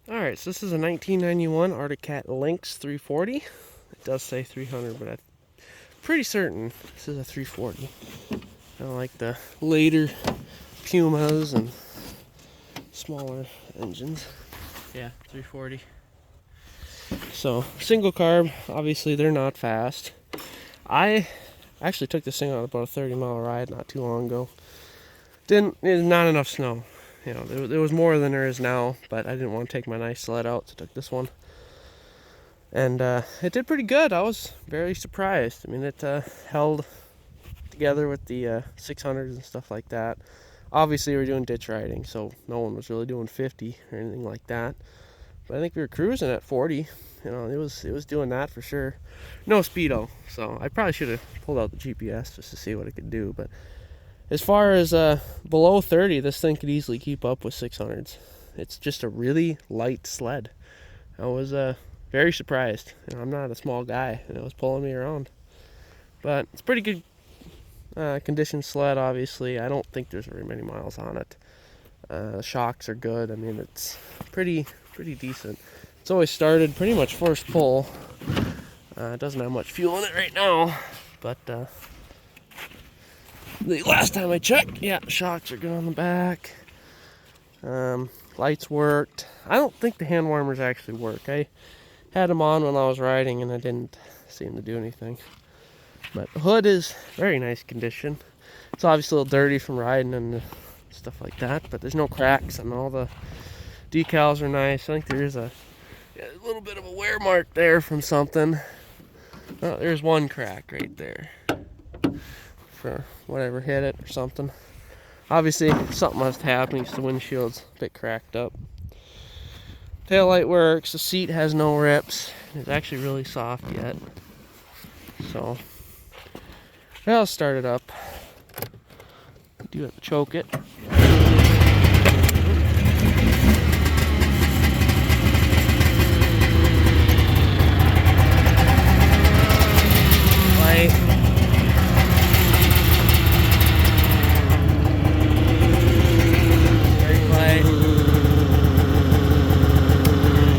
Alright, so this is a 1991 Arctic Cat Lynx 340. It does say 300, but I'm pretty certain this is a 340. I don't like the later Pumas and smaller engines. Yeah, 340. So, single carb, obviously they're not fast. I actually took this thing on about a 30-mile ride not too long ago. There's not enough snow. You know, there was more than there is now, but I didn't want to take my nice sled out, so I took this one. And it did pretty good. I was very surprised. I mean, it held together with the 600s and stuff like that. Obviously, we were doing ditch riding, so no one was really doing 50 or anything like that. But I think we were cruising at 40. You know, it was doing that for sure. No speedo, so I probably should have pulled out the GPS just to see what it could do. But as far as below 30, this thing could easily keep up with 600s. It's just a really light sled. I was very surprised. You know, I'm not a small guy, and it was pulling me around. But it's pretty good condition sled, obviously. I don't think there's very many miles on it. The shocks are good. I mean, it's pretty decent. It's always started pretty much first pull. It doesn't have much fuel in it right now, but the last time I checked, yeah, shocks are good on the back. Lights worked. I don't think the hand warmers actually work. I had them on when I was riding and I didn't seem to do anything. But the hood is very nice condition. It's obviously a little dirty from riding and stuff like that, but there's no cracks and all the decals are nice. I think there is a little bit of a wear mark there from something. Oh, there's one crack right there for whatever hit it or something. Obviously, something must happen because the windshield's a bit cracked up. Taillight works. The seat has no rips. It's actually really soft yet. So, I'll start it up. Do have to choke it. Light. Very light.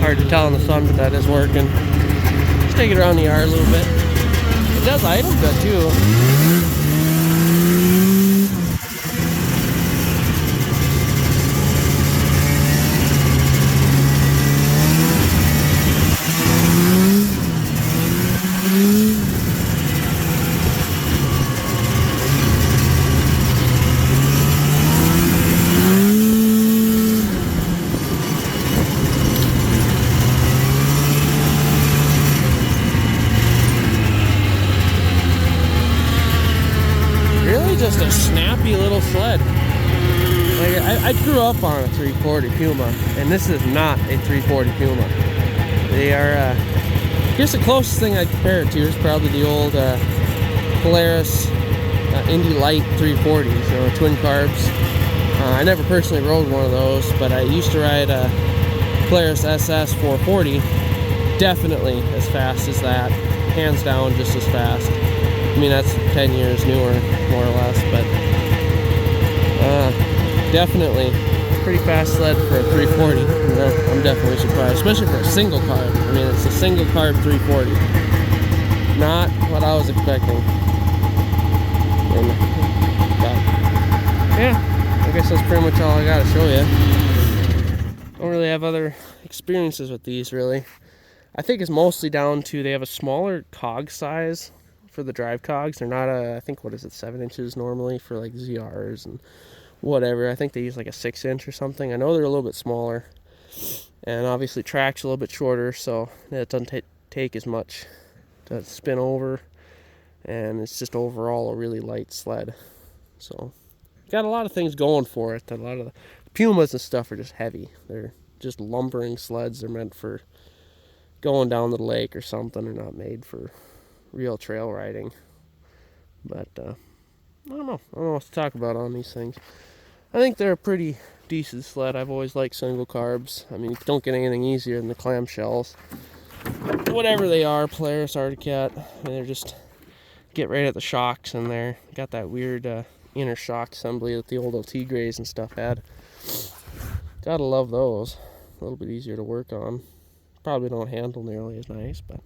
Hard to tell in the sun, but that is working. Let's take it around the yard a little bit. It does idle good too. Just a snappy little sled. Like I grew up on a 340 Puma, and this is not a 340 Puma. They are, I guess the closest thing I'd compare it to is probably the old Polaris Indy Light 340s, you know, twin carbs. I never personally rode one of those, but I used to ride a Polaris SS 440, definitely as fast as that, hands down just as fast. I mean, that's 10 years newer, more or less, but definitely pretty fast sled for a 340. You know, I'm definitely surprised, especially for a single carb. I mean, it's a single carb 340. Not what I was expecting. And, yeah, I guess that's pretty much all I got to show you. Don't really have other experiences with these, really. I think it's mostly down to they have a smaller cog size for the drive cogs. They're not I think, what is it, 7 inches normally for like ZRs and whatever. I think they use like a 6-inch or something. I know they're a little bit smaller, and obviously track's a little bit shorter, so it doesn't take as much to spin over, and it's just overall a really light sled. So got a lot of things going for it. A lot of the Pumas and stuff are just heavy. They're just lumbering sleds. They're meant for going down to the lake or something. They're not made for real trail riding. But I don't know what to talk about on these things. I think they're a pretty decent sled. I've always liked single carbs. I mean, you don't get anything easier than the clamshells, whatever they are, Polaris, Arctic Cat. I mean, they're just get right at the shocks in there. Got that weird inner shock assembly that the old LT Grays and stuff had. Gotta love those. little bit easier to work on. Probably don't handle nearly as nice, but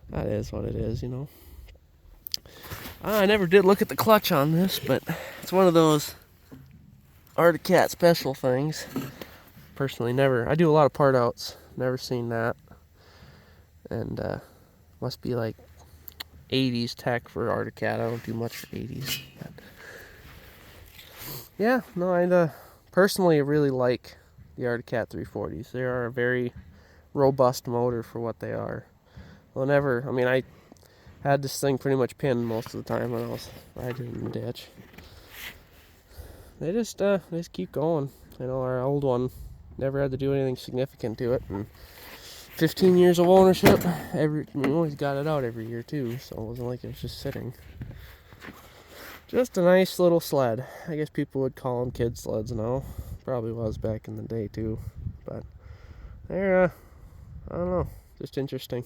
that is what it is, you know. I never did look at the clutch on this, but it's one of those Arctic Cat special things. Personally, never. I do a lot of part outs. Never seen that. And must be like 80s tech for Arctic Cat. I don't do much for 80s. But yeah, no, I personally really like the Arctic Cat 340s. They are a very robust motor for what they are. I mean, I had this thing pretty much pinned most of the time when I was riding in the ditch. They just keep going. You know, our old one never had to do anything significant to it, and 15 years of ownership, we always got it out every year too, so it wasn't like it was just sitting. Just a nice little sled. I guess people would call them kid sleds now. Probably was back in the day too, but they're I don't know, just interesting.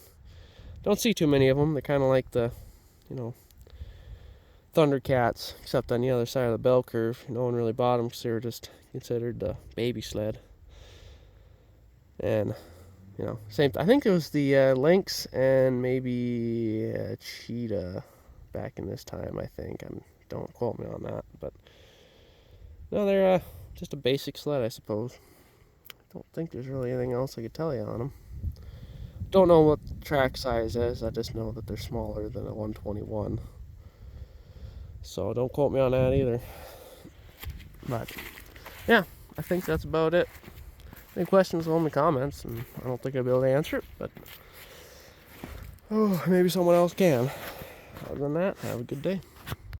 Don't see too many of them. They're kind of like the, you know, Thundercats, except on the other side of the bell curve. No one really bought them because they were just considered the baby sled. And, you know, same. I think it was the Lynx and maybe a Cheetah back in this time, I think. Don't quote me on that. But, no, they're just a basic sled, I suppose. Don't think there's really anything else I could tell you on them. Don't know what the track size is. I just know that they're smaller than a 121. So don't quote me on that either. But yeah, I think that's about it. Any questions in the comments, and I don't think I'll be able to answer it, but maybe someone else can. Other than that, have a good day.